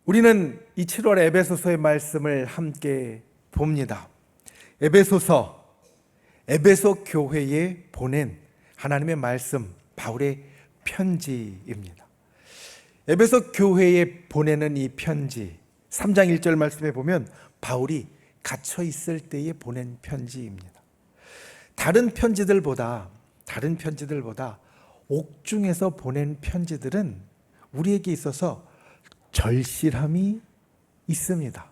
우리는 이 7월 에베소서의 말씀을 함께 봅니다. 에베소서, 에베소 교회에 보낸 하나님의 말씀, 바울의 편지입니다. 에베소 교회에 보내는 이 편지, 3장 1절 말씀에 보면 바울이 갇혀 있을 때에 보낸 편지입니다. 다른 편지들보다 옥중에서 보낸 편지들은 우리에게 있어서 절실함이 있습니다.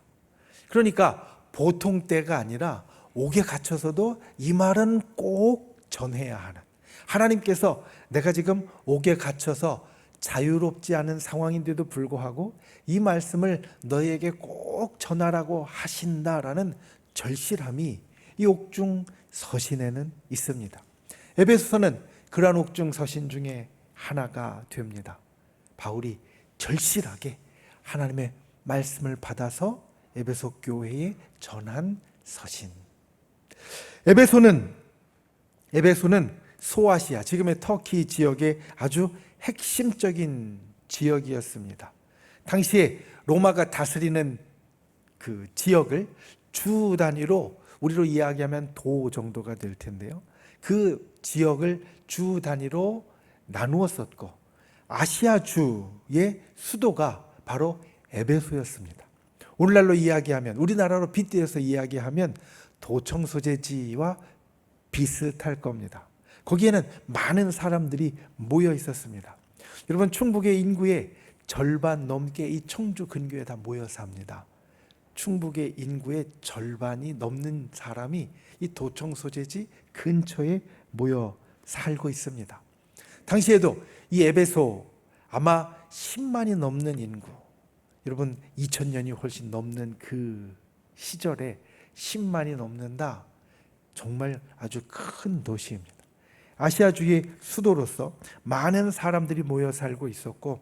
그러니까 보통 때가 아니라 옥에 갇혀서도 이 말은 꼭 전해야 하는, 하나님께서 내가 지금 옥에 갇혀서 자유롭지 않은 상황인데도 불구하고 이 말씀을 너에게 꼭 전하라고 하신다라는 절실함이 이 옥중 서신에는 있습니다. 에베소서는 그러한 옥중 서신 중에 하나가 됩니다. 바울이 절실하게 하나님의 말씀을 받아서 에베소 교회에 전한 서신. 에베소는 소아시아, 지금의 터키 지역의 아주 핵심적인 지역이었습니다. 당시에 로마가 다스리는 그 지역을 주 단위로, 우리로 이야기하면 도 정도가 될 텐데요, 그 지역을 주 단위로 나누었었고 아시아 주의 수도가 바로 에베소였습니다. 오늘날로 이야기하면, 우리나라로 빗대어서 이야기하면 도청소재지와 비슷할 겁니다. 거기에는 많은 사람들이 모여 있었습니다. 여러분, 충북의 인구의 절반 넘게 이 청주 근교에 다 모여 삽니다. 충북의 인구의 절반이 넘는 사람이 이 도청소재지 근처에 모여 살고 있습니다. 당시에도 이 에베소 아마 10만이 넘는 인구, 여러분 2000년이 훨씬 넘는 그 시절에 10만이 넘는다, 정말 아주 큰 도시입니다. 아시아주의 수도로서 많은 사람들이 모여 살고 있었고,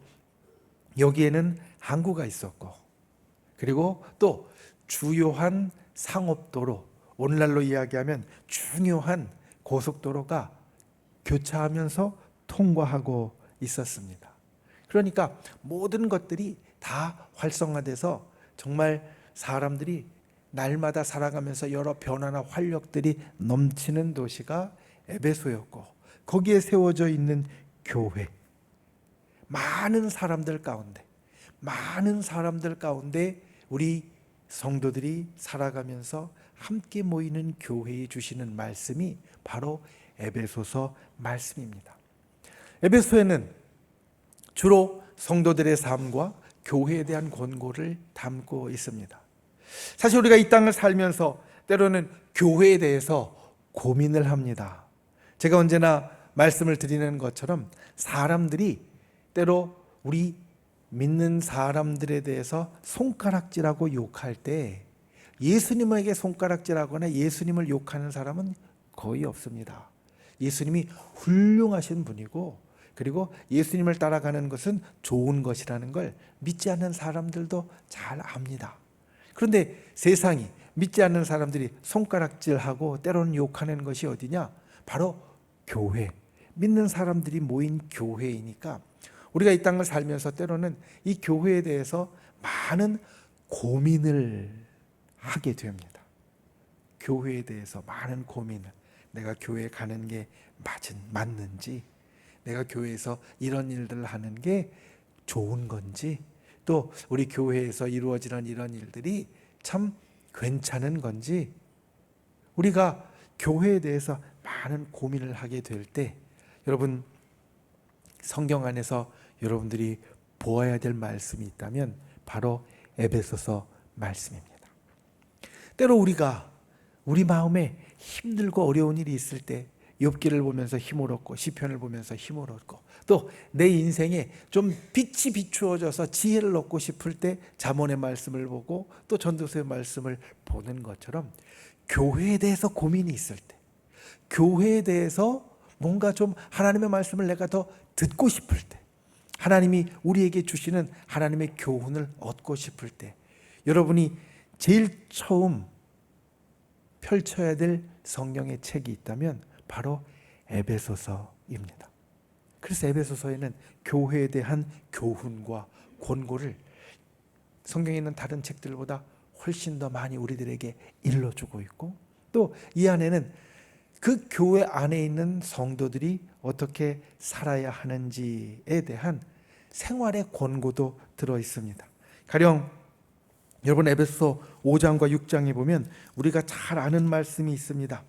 여기에는 항구가 있었고, 그리고 또 주요한 상업도로, 오늘날로 이야기하면 중요한 고속도로가 교차하면서 통과하고 있었습니다. 그러니까 모든 것들이 다 활성화돼서 정말 사람들이 날마다 살아가면서 여러 변화나 활력들이 넘치는 도시가 에베소였고, 거기에 세워져 있는 교회, 많은 사람들 가운데 우리 성도들이 살아가면서 함께 모이는 교회에 주시는 말씀이 바로 에베소서 말씀입니다. 에베소에는 주로 성도들의 삶과 교회에 대한 권고를 담고 있습니다. 사실 우리가 이 땅을 살면서 때로는 교회에 대해서 고민을 합니다. 제가 언제나 말씀을 드리는 것처럼 사람들이 때로 우리 믿는 사람들에 대해서 손가락질하고 욕할 때 예수님에게 손가락질하거나 예수님을 욕하는 사람은 거의 없습니다. 예수님이 훌륭하신 분이고, 그리고 예수님을 따라가는 것은 좋은 것이라는 걸 믿지 않는 사람들도 잘 압니다. 그런데 세상이, 믿지 않는 사람들이 손가락질하고 때로는 욕하는 것이 어디냐? 바로 교회, 믿는 사람들이 모인 교회이니까 우리가 이 땅을 살면서 때로는 이 교회에 대해서 많은 고민을 하게 됩니다. 교회에 대해서 많은 고민을, 내가 교회에 가는 게 맞는지, 내가 교회에서 이런 일들을 하는 게 좋은 건지, 또 우리 교회에서 이루어지는 이런 일들이 참 괜찮은 건지, 우리가 교회에 대해서 많은 고민을 하게 될 때, 여러분, 성경 안에서 여러분들이 보아야 될 말씀이 있다면 바로 에베소서 말씀입니다. 때로 우리가 우리 마음에 힘들고 어려운 일이 있을 때 욥기를 보면서 힘을 얻고 시편을 보면서 힘을 얻고, 또 내 인생에 좀 빛이 비추어져서 지혜를 얻고 싶을 때 잠언의 말씀을 보고 또 전도서의 말씀을 보는 것처럼, 교회에 대해서 고민이 있을 때, 교회에 대해서 뭔가 좀 하나님의 말씀을 내가 더 듣고 싶을 때, 하나님이 우리에게 주시는 하나님의 교훈을 얻고 싶을 때, 여러분이 제일 처음 펼쳐야 될 성경의 책이 있다면 바로 에베소서입니다. 그래서 에베소서에는 교회에 대한 교훈과 권고를 성경에 있는 다른 책들보다 훨씬 더 많이 우리들에게 일러주고 있고, 또 이 안에는 그 교회 안에 있는 성도들이 어떻게 살아야 하는지에 대한 생활의 권고도 들어 있습니다. 가령 여러분 에베소 5장과 6장에 보면 우리가 잘 아는 말씀이 있습니다.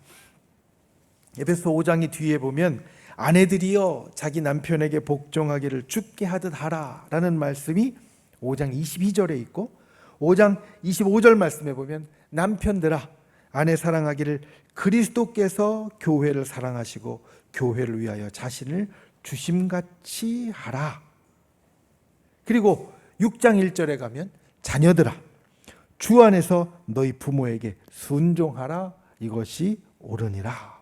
에베소 5장이 뒤에 보면 아내들이여 자기 남편에게 복종하기를 주께 하듯 하라 라는 말씀이 5장 22절에 있고, 5장 25절 말씀에 보면 남편들아 아내 사랑하기를 그리스도께서 교회를 사랑하시고 교회를 위하여 자신을 주심같이 하라. 그리고 6장 1절에 가면 자녀들아 주 안에서 너희 부모에게 순종하라, 이것이 옳으니라.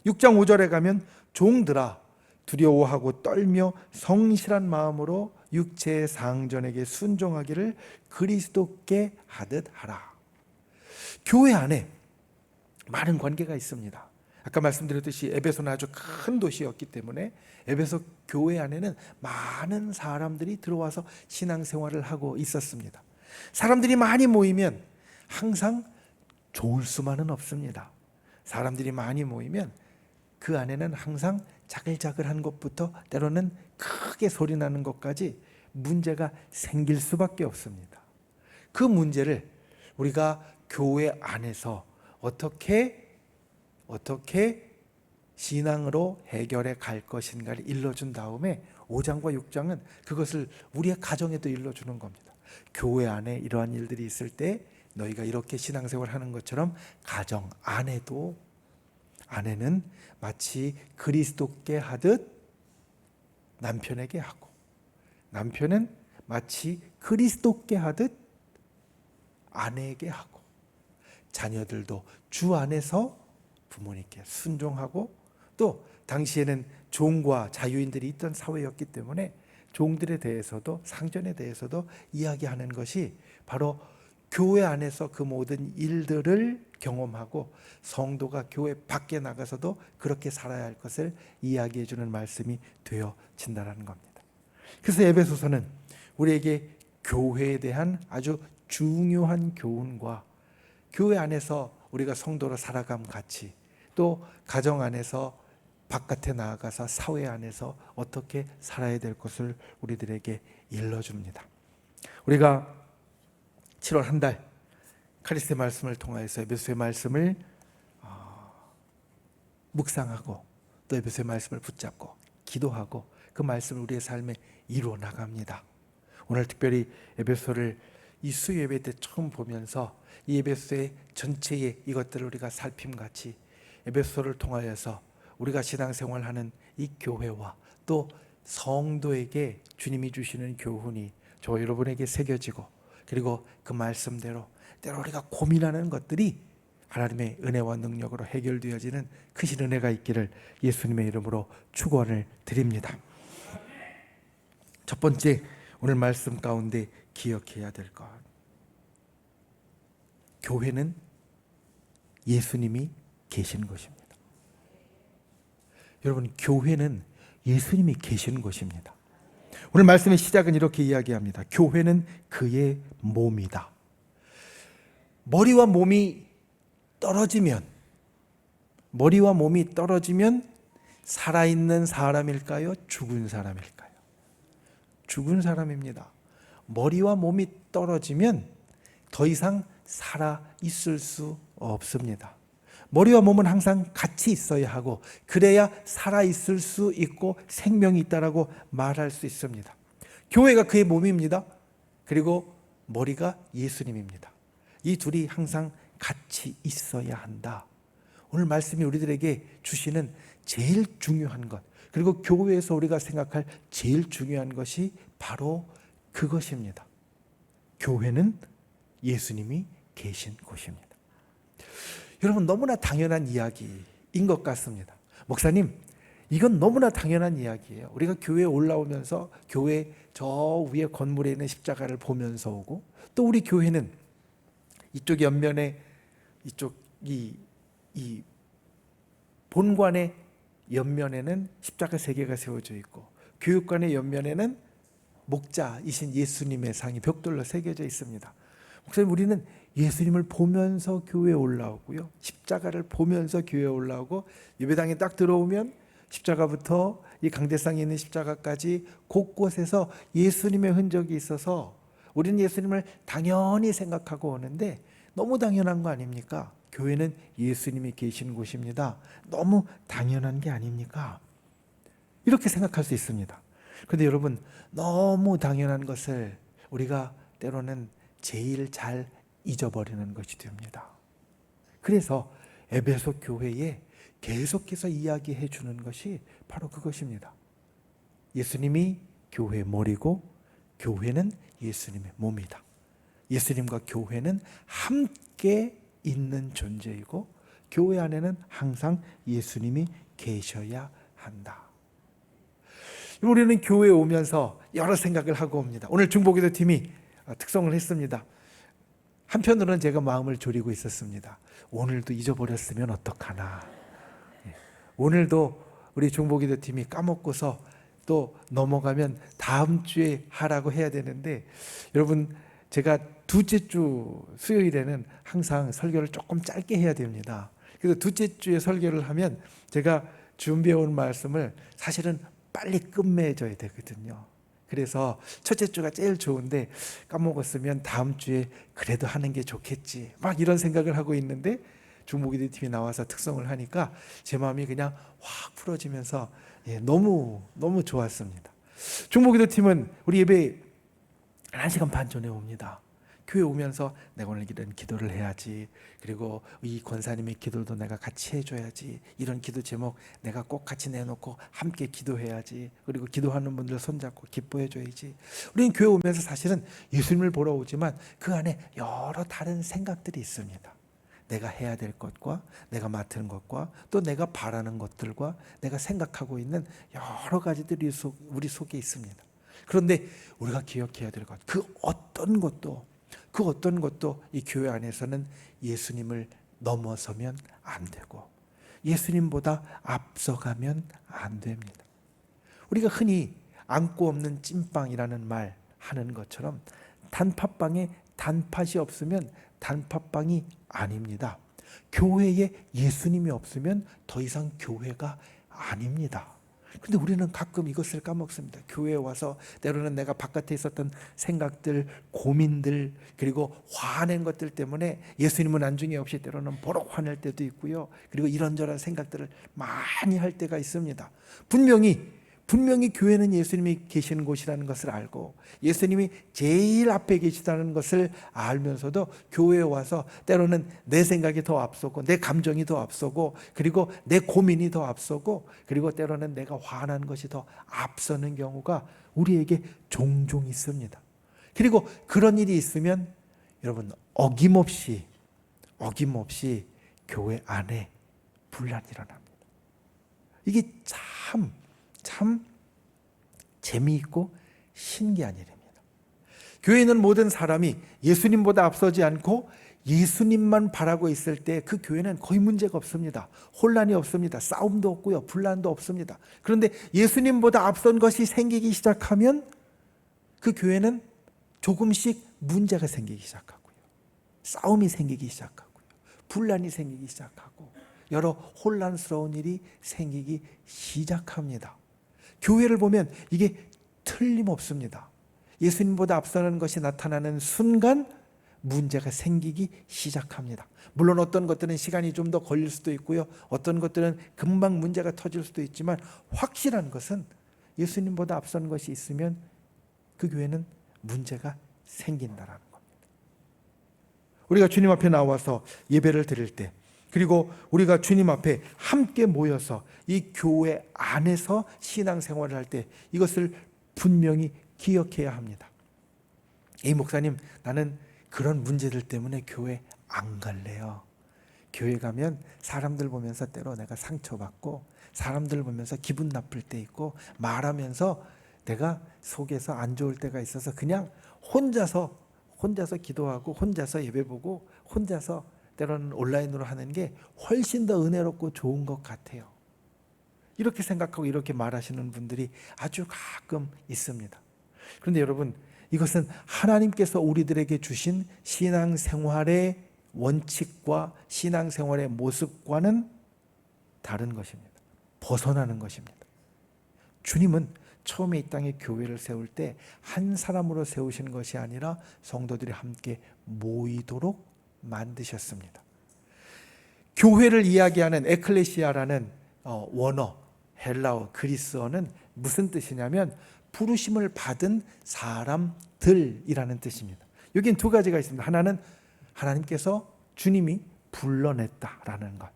6장 5절에 가면 종들아 두려워하고 떨며 성실한 마음으로 육체의 상전에게 순종하기를 그리스도께 하듯 하라. 교회 안에 많은 관계가 있습니다. 아까 말씀드렸듯이 에베소는 아주 큰 도시였기 때문에 에베소 교회 안에는 많은 사람들이 들어와서 신앙생활을 하고 있었습니다. 사람들이 많이 모이면 항상 좋을 수만은 없습니다. 사람들이 많이 모이면 그 안에는 항상 자글자글한 것부터 때로는 크게 소리 나는 것까지 문제가 생길 수밖에 없습니다. 그 문제를 우리가 교회 안에서 어떻게 신앙으로 해결해 갈 것인가를 일러준 다음에 5장과 6장은 그것을 우리의 가정에도 일러주는 겁니다. 교회 안에 이러한 일들이 있을 때 너희가 이렇게 신앙생활 하는 것처럼 가정 안에도 아내는 마치 그리스도께 하듯 남편에게 하고, 남편은 마치 그리스도께 하듯 아내에게 하고, 자녀들도 주 안에서 부모님께 순종하고, 또 당시에는 종과 자유인들이 있던 사회였기 때문에 종들에 대해서도 상전에 대해서도 이야기하는 것이 바로 교회 안에서 그 모든 일들을 경험하고 성도가 교회 밖에 나가서도 그렇게 살아야 할 것을 이야기해 주는 말씀이 되어진다는 겁니다. 그래서 에베소서는 우리에게 교회에 대한 아주 중요한 교훈과 교회 안에서 우리가 성도로 살아감 같이, 또 가정 안에서 바깥에 나아가서 사회 안에서 어떻게 살아야 될 것을 우리들에게 일러줍니다. 우리가 7월 한 달 카리스의 말씀을 통하여서 에베소의 말씀을 묵상하고 또 에베소의 말씀을 붙잡고 기도하고 그 말씀을 우리의 삶에 이루어 나갑니다. 오늘 특별히 에베소를 이 수요 예배 때 처음 보면서 이 에베소의 전체의 이것들을 우리가 살핌같이 에베소를 통하여서 우리가 신앙생활하는 이 교회와 또 성도에게 주님이 주시는 교훈이 저 여러분에게 새겨지고, 그리고 그 말씀대로 때로 우리가 고민하는 것들이 하나님의 은혜와 능력으로 해결되어지는 크신 은혜가 있기를 예수님의 이름으로 축원을 드립니다. 첫 번째, 오늘 말씀 가운데 기억해야 될 것, 교회는 예수님이 계신 것입니다. 여러분, 교회는 예수님이 계신 것입니다. 오늘 말씀의 시작은 이렇게 이야기합니다. 교회는 그의 몸이다. 머리와 몸이 떨어지면 살아있는 사람일까요? 죽은 사람일까요? 죽은 사람입니다. 머리와 몸이 떨어지면 더 이상 살아있을 수 없습니다. 머리와 몸은 항상 같이 있어야 하고 그래야 살아있을 수 있고 생명이 있다라고 말할 수 있습니다. 교회가 그의 몸입니다. 그리고 머리가 예수님입니다. 이 둘이 항상 같이 있어야 한다. 오늘 말씀이 우리들에게 주시는 제일 중요한 것, 그리고 교회에서 우리가 생각할 제일 중요한 것이 바로 그것입니다. 교회는 예수님이 계신 곳입니다. 여러분, 너무나 당연한 이야기인 것 같습니다. 목사님, 이건 너무나 당연한 이야기예요. 우리가 교회에 올라오면서 교회 저 위에 건물에 있는 십자가를 보면서 오고, 또 우리 교회는 이쪽 옆면에 이 본관의 옆면에는 십자가 3개가 세워져 있고 교육관의 옆면에는 목자이신 예수님의 상이 벽돌로 새겨져 있습니다. 목사님, 우리는 예수님을 보면서 교회에 올라오고요, 십자가를 보면서 교회에 올라오고, 예배당에 딱 들어오면 십자가부터 이 강대상에 있는 십자가까지 곳곳에서 예수님의 흔적이 있어서 우리는 예수님을 당연히 생각하고 오는데, 너무 당연한 거 아닙니까? 교회는 예수님이 계시는 곳입니다. 너무 당연한 게 아닙니까? 이렇게 생각할 수 있습니다. 그런데 여러분, 너무 당연한 것을 우리가 때로는 제일 잘 잊어버리는 것이 됩니다. 그래서 에베소 교회에 계속해서 이야기해 주는 것이 바로 그것입니다. 예수님이 교회의 머리고 교회는 예수님의 몸이다. 예수님과 교회는 함께 있는 존재이고 교회 안에는 항상 예수님이 계셔야 한다. 우리는 교회에 오면서 여러 생각을 하고 옵니다. 오늘 중보기도 팀이 특송을 했습니다. 한편으로는 제가 마음을 졸이고 있었습니다. 오늘도 잊어버렸으면 어떡하나. 오늘도 우리 중보기도 팀이 까먹고서 또 넘어가면 다음 주에 하라고 해야 되는데, 여러분, 제가 둘째 주 수요일에는 항상 설교를 조금 짧게 해야 됩니다. 그래서 둘째 주에 설교를 하면 제가 준비해온 말씀을 사실은 빨리 끝맺어야 되거든요. 그래서 첫째 주가 제일 좋은데 까먹었으면 다음 주에 그래도 하는 게 좋겠지, 막 이런 생각을 하고 있는데 중보기도 팀이 나와서 특성을 하니까 제 마음이 그냥 확 풀어지면서 너무 좋았습니다. 중보기도 팀은 우리 예배 1시간 반 전에 옵니다. 교회 오면서 내가 오늘 이런 기도를 해야지, 그리고 이 권사님의 기도도 내가 같이 해줘야지, 이런 기도 제목 내가 꼭 같이 내놓고 함께 기도해야지, 그리고 기도하는 분들 손잡고 기뻐해줘야지. 우리는 교회 오면서 사실은 예수님을 보러 오지만 그 안에 여러 다른 생각들이 있습니다. 내가 해야 될 것과 내가 맡은 것과 또 내가 바라는 것들과 내가 생각하고 있는 여러 가지들이 우리 속에 있습니다. 그런데 우리가 기억해야 될 것, 그 어떤 것도 이 교회 안에서는 예수님을 넘어서면 안 되고 예수님보다 앞서가면 안 됩니다. 우리가 흔히 안고 없는 찐빵이라는 말 하는 것처럼 단팥빵에 단팥이 없으면 단팥빵이 아닙니다. 교회에 예수님이 없으면 더 이상 교회가 아닙니다. 근데 우리는 가끔 이것을 까먹습니다. 교회에 와서 때로는 내가 바깥에 있었던 생각들, 고민들, 그리고 화낸 것들 때문에 예수님은 안중에 없이 때로는 버럭 화낼 때도 있고요. 그리고 이런저런 생각들을 많이 할 때가 있습니다. 분명히 교회는 예수님이 계시는 곳이라는 것을 알고 예수님이 제일 앞에 계시다는 것을 알면서도 교회에 와서 때로는 내 생각이 더 앞서고 내 감정이 더 앞서고 그리고 내 고민이 더 앞서고 그리고 때로는 내가 화난 것이 더 앞서는 경우가 우리에게 종종 있습니다. 그리고 그런 일이 있으면 여러분 어김없이 교회 안에 분란이 일어납니다. 이게 참 재미있고 신기한 일입니다. 교회에 있는 모든 사람이 예수님보다 앞서지 않고 예수님만 바라고 있을 때 그 교회는 거의 문제가 없습니다. 혼란이 없습니다. 싸움도 없고요. 분란도 없습니다. 그런데 예수님보다 앞선 것이 생기기 시작하면 그 교회는 조금씩 문제가 생기기 시작하고요. 싸움이 생기기 시작하고요. 분란이 생기기 시작하고 여러 혼란스러운 일이 생기기 시작합니다. 교회를 보면 이게 틀림없습니다. 예수님보다 앞서는 것이 나타나는 순간 문제가 생기기 시작합니다. 물론 어떤 것들은 시간이 좀 더 걸릴 수도 있고요. 어떤 것들은 금방 문제가 터질 수도 있지만 확실한 것은 예수님보다 앞서는 것이 있으면 그 교회는 문제가 생긴다라는 겁니다. 우리가 주님 앞에 나와서 예배를 드릴 때 그리고 우리가 주님 앞에 함께 모여서 이 교회 안에서 신앙생활을 할 때 이것을 분명히 기억해야 합니다. 이 목사님, 나는 그런 문제들 때문에 교회 안 갈래요. 교회 가면 사람들 보면서 때로 내가 상처받고 사람들 보면서 기분 나쁠 때 있고 말하면서 내가 속에서 안 좋을 때가 있어서 그냥 혼자서 기도하고 혼자서 예배 보고 혼자서 때로는 온라인으로 하는 게 훨씬 더 은혜롭고 좋은 것 같아요. 이렇게 생각하고 이렇게 말하시는 분들이 아주 가끔 있습니다. 그런데 여러분, 이것은 하나님께서 우리들에게 주신 신앙생활의 원칙과 신앙생활의 모습과는 다른 것입니다. 벗어나는 것입니다. 주님은 처음에 이 땅에 교회를 세울 때 한 사람으로 세우신 것이 아니라 성도들이 함께 모이도록 만드셨습니다. 교회를 이야기하는 에클레시아라는 원어, 헬라어, 그리스어는 무슨 뜻이냐면 부르심을 받은 사람들이라는 뜻입니다. 여긴 두 가지가 있습니다. 하나는 하나님께서 주님이 불러냈다라는 것.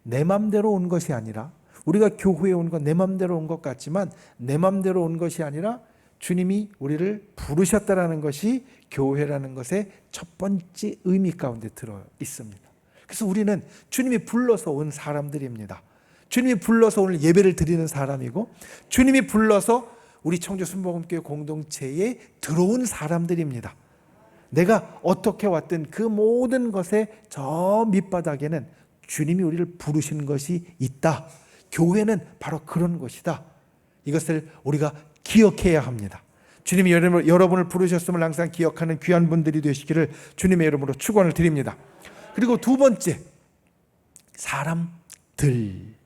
내 맘대로 온 것이 아니라, 우리가 교회에 온 건 내 맘대로 온 것 같지만 내 맘대로 온 것이 아니라 주님이 우리를 부르셨다라는 것이 교회라는 것의 첫 번째 의미 가운데 들어 있습니다. 그래서 우리는 주님이 불러서 온 사람들입니다. 주님이 불러서 오늘 예배를 드리는 사람이고, 주님이 불러서 우리 청주 순복음교회 공동체에 들어온 사람들입니다. 내가 어떻게 왔든 그 모든 것의 저 밑바닥에는 주님이 우리를 부르신 것이 있다. 교회는 바로 그런 것이다. 이것을 우리가 기억해야 합니다. 주님이 여러분을 부르셨음을 항상 기억하는 귀한 분들이 되시기를 주님의 이름으로 축원을 드립니다. 그리고 두 번째, 사람들입니다.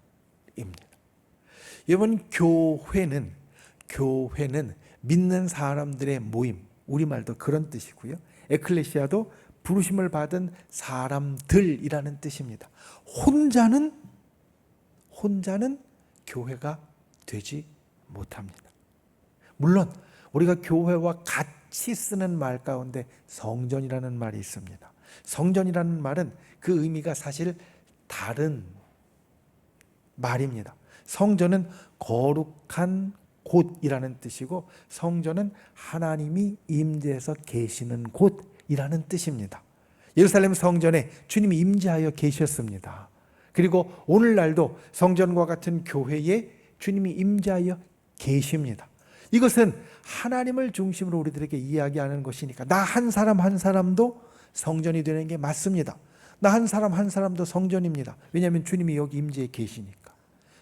여러분, 교회는 믿는 사람들의 모임, 우리말도 그런 뜻이고요. 에클레시아도 부르심을 받은 사람들이라는 뜻입니다. 혼자는 교회가 되지 못합니다. 물론 우리가 교회와 같이 쓰는 말 가운데 성전이라는 말이 있습니다. 성전이라는 말은 그 의미가 사실 다른 말입니다. 성전은 거룩한 곳이라는 뜻이고, 성전은 하나님이 임재해서 계시는 곳이라는 뜻입니다. 예루살렘 성전에 주님이 임재하여 계셨습니다. 그리고 오늘날도 성전과 같은 교회에 주님이 임재하여 계십니다. 이것은 하나님을 중심으로 우리들에게 이야기하는 것이니까 나 한 사람 한 사람도 성전이 되는 게 맞습니다. 나 한 사람 한 사람도 성전입니다. 왜냐하면 주님이 여기 임재해 계시니까.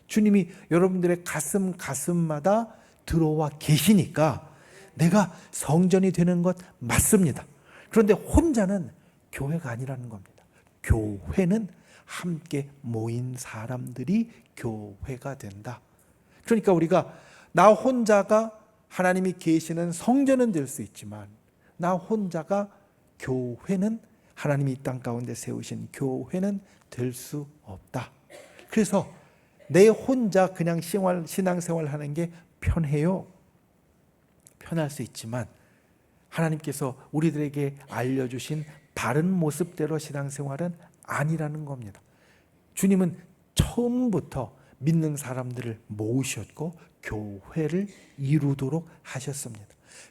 주님이 여러분들의 가슴마다 들어와 계시니까 내가 성전이 되는 것 맞습니다. 그런데 혼자는 교회가 아니라는 겁니다. 교회는 함께 모인 사람들이 교회가 된다. 그러니까 우리가 나 혼자가 하나님이 계시는 성전은 될 수 있지만 나 혼자가 교회는, 하나님이 이 땅 가운데 세우신 교회는 될 수 없다. 그래서 내 혼자 그냥 신앙생활 하는 게 편해요. 편할 수 있지만 하나님께서 우리들에게 알려주신 바른 모습대로 신앙생활은 아니라는 겁니다. 주님은 처음부터 믿는 사람들을 모으셨고 교회를 이루도록 하셨습니다.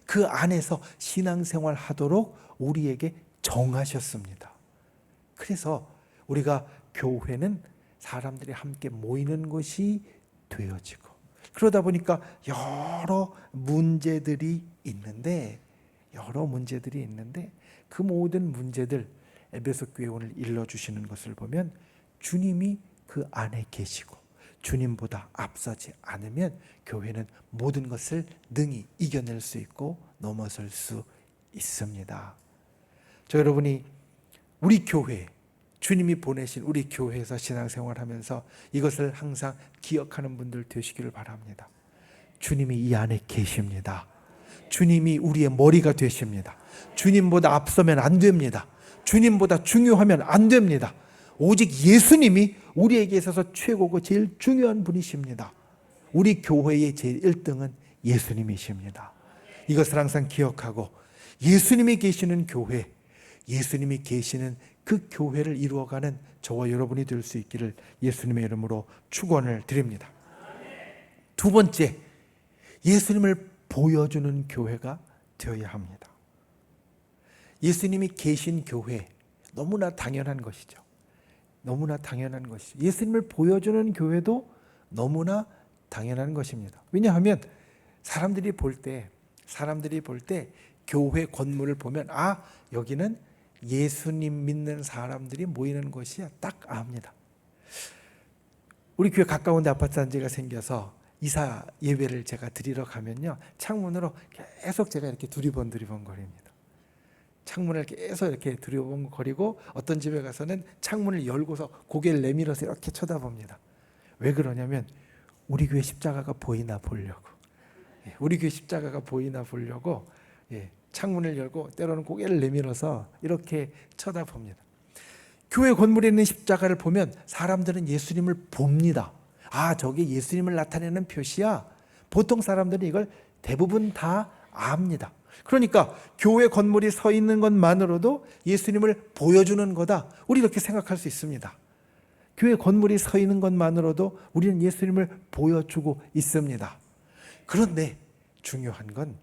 그 안에서 신앙생활 하도록 우리에게 정하셨습니다. 그래서 우리가 교회는 사람들이 함께 모이는 곳이 되어지고, 그러다 보니까 여러 문제들이 있는데 그 모든 문제들 에베소 교회 오늘 일러주시는 것을 보면 주님이 그 안에 계시고 주님보다 앞서지 않으면 교회는 모든 것을 능히 이겨낼 수 있고 넘어설 수 있습니다. 저 여러분이 우리 교회, 주님이 보내신 우리 교회에서 신앙생활하면서 이것을 항상 기억하는 분들 되시기를 바랍니다. 주님이 이 안에 계십니다. 주님이 우리의 머리가 되십니다. 주님보다 앞서면 안 됩니다. 주님보다 중요하면 안 됩니다. 오직 예수님이 우리에게 있어서 최고고 제일 중요한 분이십니다. 우리 교회의 제일 1등은 예수님이십니다. 이것을 항상 기억하고 예수님이 계시는 교회, 예수님이 계시는 그 교회를 이루어가는 저와 여러분이 될 수 있기를 예수님의 이름으로 축원을 드립니다. 두 번째, 예수님을 보여주는 교회가 되어야 합니다. 예수님이 계신 교회, 너무나 당연한 것이죠. 너무나 당연한 것이죠. 예수님을 보여주는 교회도 너무나 당연한 것입니다. 왜냐하면 사람들이 볼 때 교회 건물을 보면 여기는 예수님 믿는 사람들이 모이는 곳이야 딱 압니다. 우리 교회 가까운 데 아파트 단지가 생겨서 이사 예배를 제가 드리러 가면요, 창문으로 계속 제가 이렇게 두리번거립니다. 창문을 계속 이렇게 두리번거리고 어떤 집에 가서는 창문을 열고서 고개를 내밀어서 이렇게 쳐다봅니다. 왜 그러냐면 우리 교회 십자가가 보이나 보려고. 우리 교회 십자가가 보이나 보려고 창문을 열고 때로는 고개를 내밀어서 이렇게 쳐다봅니다. 교회 건물에 있는 십자가를 보면 사람들은 예수님을 봅니다. 아, 저게 예수님을 나타내는 표시야. 보통 사람들은 이걸 대부분 다 압니다. 그러니까 교회 건물이 서 있는 것만으로도 예수님을 보여주는 거다, 우리 이렇게 생각할 수 있습니다. 교회 건물이 서 있는 것만으로도 우리는 예수님을 보여주고 있습니다. 그런데 중요한 건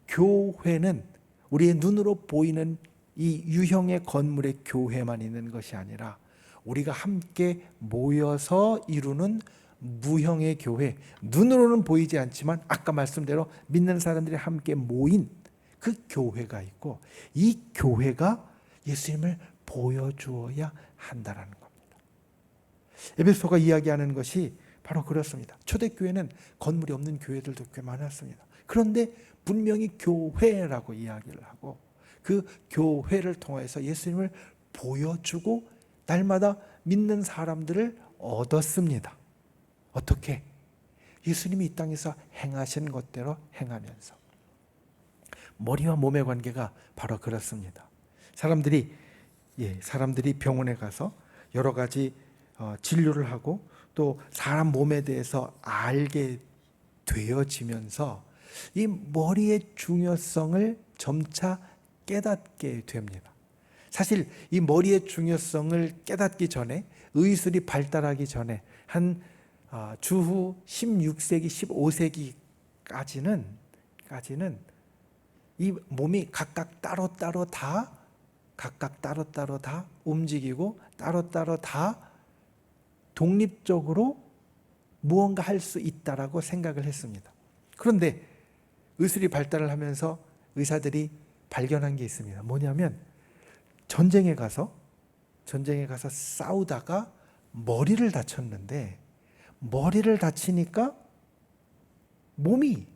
교회는 우리의 눈으로 보이는 이 유형의 건물의 교회만 있는 것이 아니라 우리가 함께 모여서 이루는 무형의 교회, 눈으로는 보이지 않지만 아까 말씀대로 믿는 사람들이 함께 모인 그 교회가 있고, 이 교회가 예수님을 보여주어야 한다는 겁니다. 에베소가 이야기하는 것이 바로 그렇습니다. 초대교회는 건물이 없는 교회들도 꽤 많았습니다. 그런데 분명히 교회라고 이야기를 하고 그 교회를 통해서 예수님을 보여주고 날마다 믿는 사람들을 얻었습니다. 어떻게? 예수님이 이 땅에서 행하신 것대로 행하면서. 머리와 몸의 관계가 바로 그렇습니다. 사람들이 병원에 가서 여러 가지 진료를 하고 또 사람 몸에 대해서 알게 되어지면서 이 머리의 중요성을 점차 깨닫게 됩니다. 사실 이 머리의 중요성을 깨닫기 전에, 의술이 발달하기 전에 한 주후 16세기, 15세기까지는 이 몸이 각각 따로따로 다 움직이고 따로따로 다 독립적으로 무언가 할 수 있다라고 생각을 했습니다. 그런데 의술이 발달을 하면서 의사들이 발견한 게 있습니다. 뭐냐면 전쟁에 가서 싸우다가 머리를 다쳤는데, 머리를 다치니까 몸이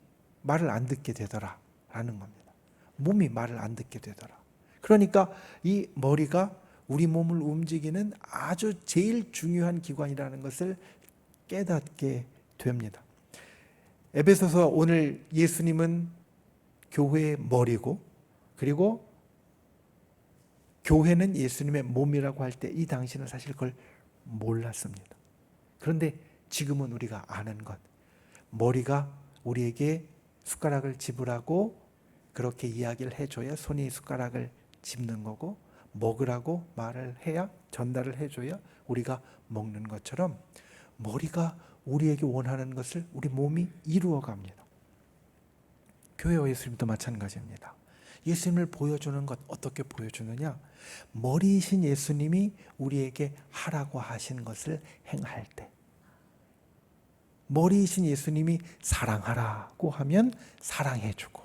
말을 안 듣게 되더라라는 겁니다. 몸이 말을 안 듣게 되더라. 그러니까 이 머리가 우리 몸을 움직이는 아주 제일 중요한 기관이라는 것을 깨닫게 됩니다. 에베소서 오늘 예수님은 교회의 머리고, 그리고 교회는 예수님의 몸이라고 할 때 이 당시는 사실 그걸 몰랐습니다. 그런데 지금은 우리가 아는 것, 머리가 우리에게 숟가락을 집으라고 그렇게 이야기를 해줘야 손이 숟가락을 집는 거고, 먹으라고 말을 해야, 전달을 해줘야 우리가 먹는 것처럼 머리가 우리에게 원하는 것을 우리 몸이 이루어 갑니다. 교회와 예수님도 마찬가지입니다. 예수님을 보여주는 것, 어떻게 보여주느냐? 머리이신 예수님이 우리에게 하라고 하신 것을 행할 때, 머리이신 예수님이 사랑하라고 하면 사랑해주고,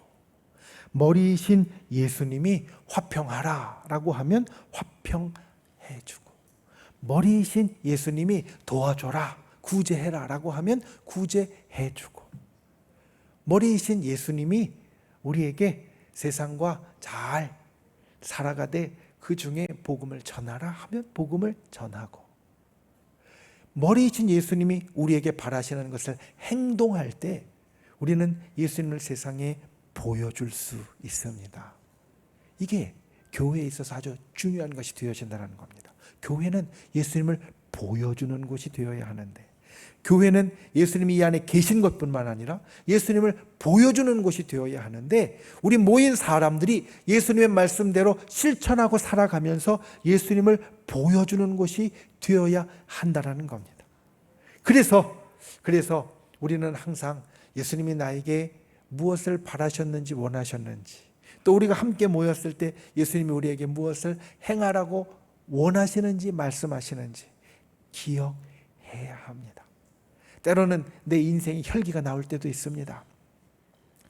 머리이신 예수님이 화평하라라고 하면 화평해주고, 머리이신 예수님이 도와줘라, 구제해라라고 하면 구제해주고, 머리이신 예수님이 우리에게 세상과 잘 살아가되 그 중에 복음을 전하라 하면 복음을 전하고, 머리이신 예수님이 우리에게 바라시는 것을 행동할 때 우리는 예수님을 세상에 보여줄 수 있습니다. 이게 교회에 있어서 아주 중요한 것이 되어진다는 겁니다. 교회는 예수님을 보여주는 곳이 되어야 하는데, 교회는 예수님이 이 안에 계신 것뿐만 아니라 예수님을 보여주는 곳이 되어야 하는데, 우리 모인 사람들이 예수님의 말씀대로 실천하고 살아가면서 예수님을 보여주는 곳이 되어야 한다는 겁니다. 그래서 우리는 항상 예수님이 나에게 무엇을 바라셨는지, 원하셨는지, 또 우리가 함께 모였을 때 예수님이 우리에게 무엇을 행하라고 원하시는지, 말씀하시는지 기억해야 합니다. 때로는 내 인생에 혈기가 나올 때도 있습니다.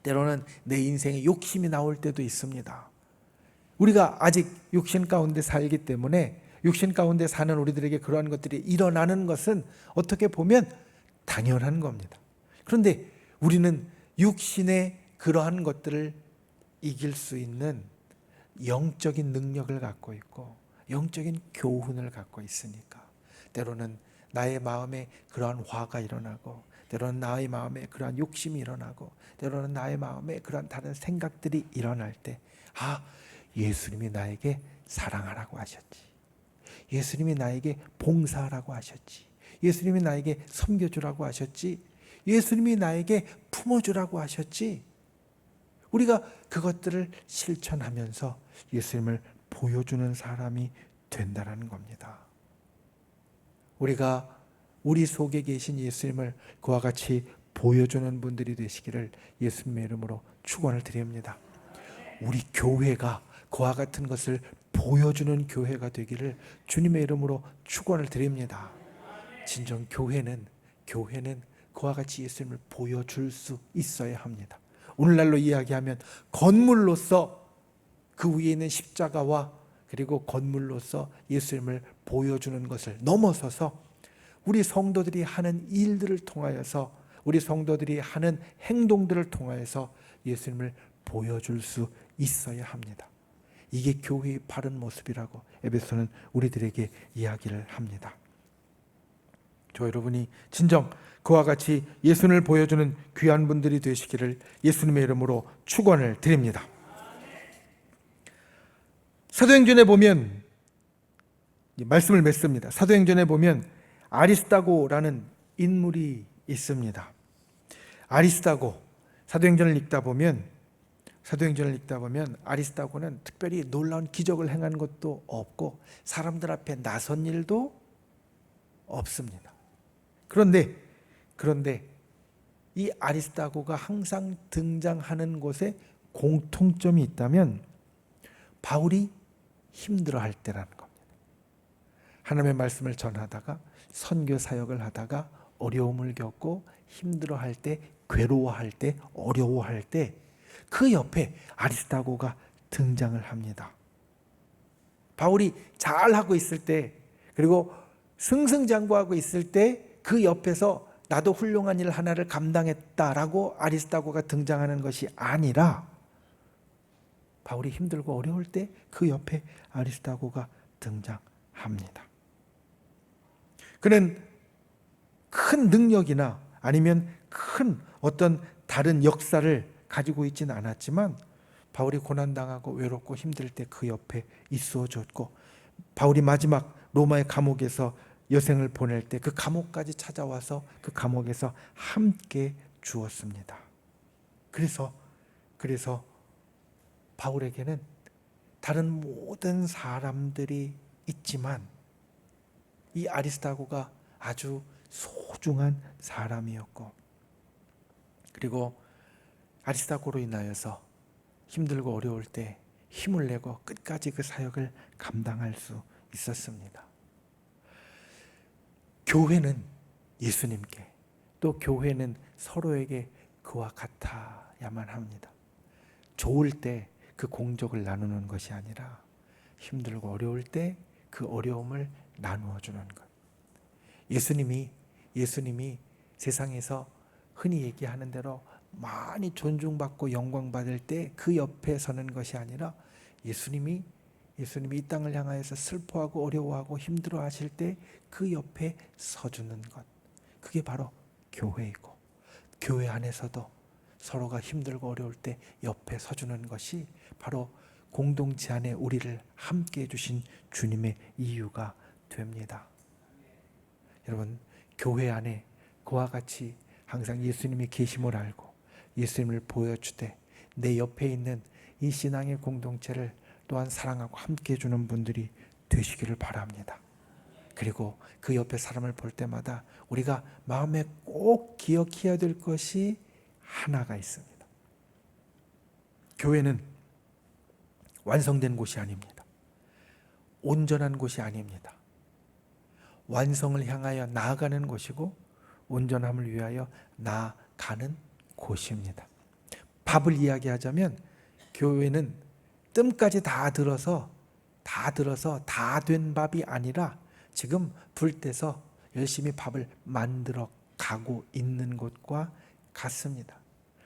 때로는 내 인생에 욕심이 나올 때도 있습니다. 우리가 아직 육신 가운데 살기 때문에, 육신 가운데 사는 우리들에게 그러한 것들이 일어나는 것은 어떻게 보면 당연한 겁니다. 그런데 우리는 육신의 그러한 것들을 이길 수 있는 영적인 능력을 갖고 있고 영적인 교훈을 갖고 있으니까 때로는 나의 마음에 그러한 화가 일어나고 때로는 나의 마음에 그러한 욕심이 일어나고 때로는 나의 마음에 그러한 다른 생각들이 일어날 때 예수님이 나에게 사랑하라고 하셨지. 예수님이 나에게 봉사하라고 하셨지. 예수님이 나에게 섬겨주라고 하셨지. 예수님이 나에게 품어주라고 하셨지. 우리가 그것들을 실천하면서 예수님을 보여주는 사람이 된다는 겁니다. 우리가 우리 속에 계신 예수님을 그와 같이 보여주는 분들이 되시기를 예수님의 이름으로 축원을 드립니다. 우리 교회가 그와 같은 것을 보여주는 교회가 되기를 주님의 이름으로 축원을 드립니다. 진정 교회는 그와 같이 예수님을 보여줄 수 있어야 합니다. 오늘날로 이야기하면 건물로서 그 위에 있는 십자가와 그리고 건물로서 예수님을 보여주는 것을 넘어서서 우리 성도들이 하는 일들을 통하여서 우리 성도들이 하는 행동들을 통하여서 예수님을 보여줄 수 있어야 합니다. 이게 교회의 바른 모습이라고 에베소는 우리들에게 이야기를 합니다. 저 여러분이 진정 그와 같이 예수님을 보여주는 귀한 분들이 되시기를 예수님의 이름으로 축원을 드립니다. 사도행전에 보면 말씀을 맺습니다. 사도행전에 보면 아리스다고라는 인물이 있습니다. 아리스다고 사도행전을 읽다 보면 아리스다고는 특별히 놀라운 기적을 행한 것도 없고 사람들 앞에 나선 일도 없습니다. 그런데 이 아리스다고가 항상 등장하는 곳에 공통점이 있다면 바울이 힘들어할 때라는 겁니다. 하나님의 말씀을 전하다가 선교 사역을 하다가 어려움을 겪고 힘들어할 때, 괴로워할 때, 어려워할 때 그 옆에 아리스다고가 등장을 합니다. 바울이 잘하고 있을 때 그리고 승승장구하고 있을 때 그 옆에서 나도 훌륭한 일 하나를 감당했다라고 아리스다고가 등장하는 것이 아니라 바울이 힘들고 어려울 때 그 옆에 아리스다고가 등장합니다. 그는 큰 능력이나 아니면 큰 어떤 다른 역사를 가지고 있지는 않았지만 바울이 고난당하고 외롭고 힘들 때 그 옆에 있어 줬고 바울이 마지막 로마의 감옥에서 여생을 보낼 때 그 감옥까지 찾아와서 그 감옥에서 함께 주었습니다. 그래서 바울에게는 다른 모든 사람들이 있지만 이 아리스다고가 아주 소중한 사람이었고 그리고 아리스다고로 인하여서 힘들고 어려울 때 힘을 내고 끝까지 그 사역을 감당할 수 있었습니다. 교회는 예수님께 또 교회는 서로에게 그와 같아야만 합니다. 좋을 때 그 공적을 나누는 것이 아니라 힘들고 어려울 때 그 어려움을 나누어 주는 것. 예수님이 세상에서 흔히 얘기하는 대로 많이 존중받고 영광받을 때 그 옆에 서는 것이 아니라 예수님이 이 땅을 향하여서 슬퍼하고 어려워하고 힘들어 하실 때 그 옆에 서주는 것. 그게 바로 교회이고 교회 안에서도 서로가 힘들고 어려울 때 옆에 서주는 것이 바로 공동체 안에 우리를 함께 해주신 주님의 이유가 됩니다. 여러분, 교회 안에 그와 같이 항상 예수님이 계심을 알고 예수님을 보여주되 내 옆에 있는 이 신앙의 공동체를 또한 사랑하고 함께 해주는 분들이 되시기를 바랍니다. 그리고 그 옆에 사람을 볼 때마다 우리가 마음에 꼭 기억해야 될 것이 하나가 있습니다. 교회는 완성된 곳이 아닙니다. 온전한 곳이 아닙니다. 완성을 향하여 나아가는 곳이고 온전함을 위하여 나아가는 곳입니다. 밥을 이야기하자면 교회는 뜸까지 다 들어서 다 된 밥이 아니라 지금 불 떼서 열심히 밥을 만들어 가고 있는 곳과 같습니다.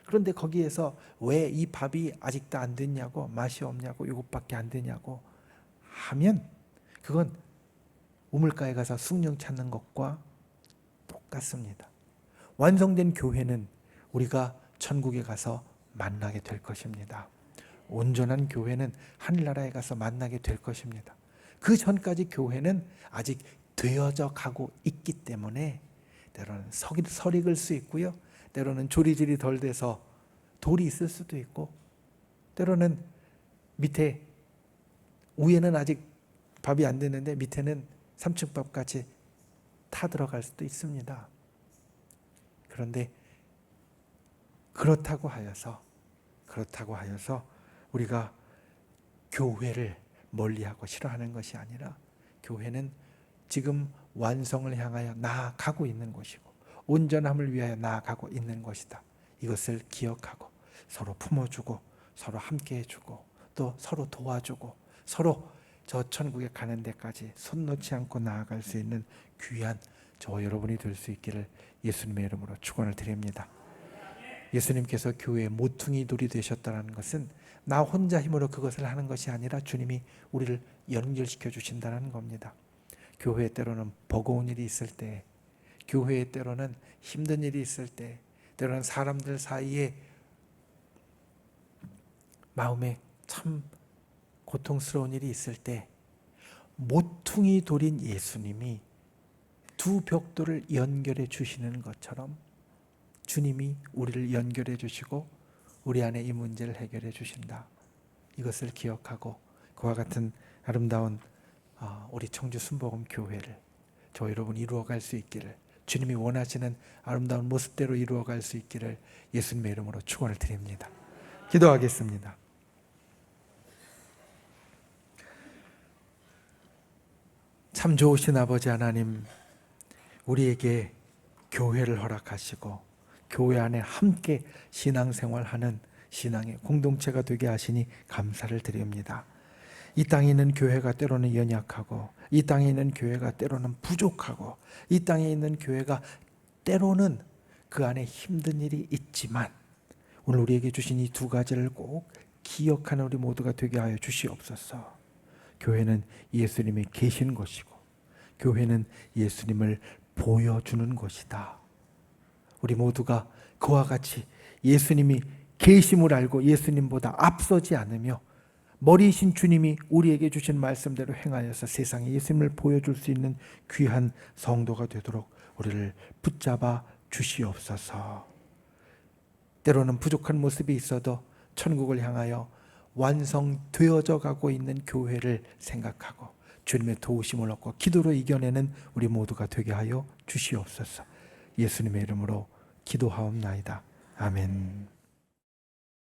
그런데 거기에서 왜 이 밥이 아직도 안 됐냐고, 맛이 없냐고, 이것밖에 안 되냐고 하면 그건 우물가에 가서 숭늉 찾는 것과 똑같습니다. 완성된 교회는 우리가 천국에 가서 만나게 될 것입니다. 온전한 교회는 하늘나라에 가서 만나게 될 것입니다. 그 전까지 교회는 아직 되어져 가고 있기 때문에 때로는 설익을 수 있고요. 때로는 조리질이 덜 돼서 돌이 있을 수도 있고, 때로는 위에는 아직 밥이 안 됐는데 밑에는 3층밥 같이 타 들어갈 수도 있습니다. 그런데 그렇다고 하여서 우리가 교회를 멀리하고 싫어하는 것이 아니라, 교회는 지금 완성을 향하여 나아가고 있는 것이고 온전함을 위하여 나아가고 있는 것이다. 이것을 기억하고 서로 품어주고 서로 함께 해주고 또 서로 도와주고 서로 저 천국에 가는 데까지 손 놓지 않고 나아갈 수 있는 귀한 저와 여러분이 될 수 있기를 예수님의 이름으로 축원을 드립니다. 예수님께서 교회의 모퉁이 돌이 되셨다는 것은 나 혼자 힘으로 그것을 하는 것이 아니라 주님이 우리를 연결시켜 주신다는 겁니다. 교회에 때로는 버거운 일이 있을 때, 교회에 때로는 힘든 일이 있을 때, 때로는 사람들 사이에 마음에 참 고통스러운 일이 있을 때 모퉁이 돌인 예수님이 두 벽돌을 연결해 주시는 것처럼 주님이 우리를 연결해 주시고 우리 안에 이 문제를 해결해 주신다. 이것을 기억하고 그와 같은 아름다운 우리 청주 순복음 교회를 저 여러분 이루어갈 수 있기를, 주님이 원하시는 아름다운 모습대로 이루어갈 수 있기를 예수님의 이름으로 축원을 드립니다. 기도하겠습니다. 참 좋으신 아버지 하나님, 우리에게 교회를 허락하시고 교회 안에 함께 신앙생활하는 신앙의 공동체가 되게 하시니 감사를 드립니다. 이 땅에 있는 교회가 때로는 연약하고, 이 땅에 있는 교회가 때로는 부족하고, 이 땅에 있는 교회가 때로는 그 안에 힘든 일이 있지만 오늘 우리에게 주신 이 두 가지를 꼭 기억하는 우리 모두가 되게 하여 주시옵소서. 교회는 예수님이 계신 곳이고 교회는 예수님을 보여주는 곳이다. 우리 모두가 그와 같이 예수님이 계심을 알고 예수님보다 앞서지 않으며 머리이신 주님이 우리에게 주신 말씀대로 행하여서 세상에 예수님을 보여줄 수 있는 귀한 성도가 되도록 우리를 붙잡아 주시옵소서. 때로는 부족한 모습이 있어도 천국을 향하여 완성되어져 가고 있는 교회를 생각하고 주님의 도우심을 얻고 기도로 이겨내는 우리 모두가 되게 하여 주시옵소서. 예수님의 이름으로 기도하옵나이다. 아멘.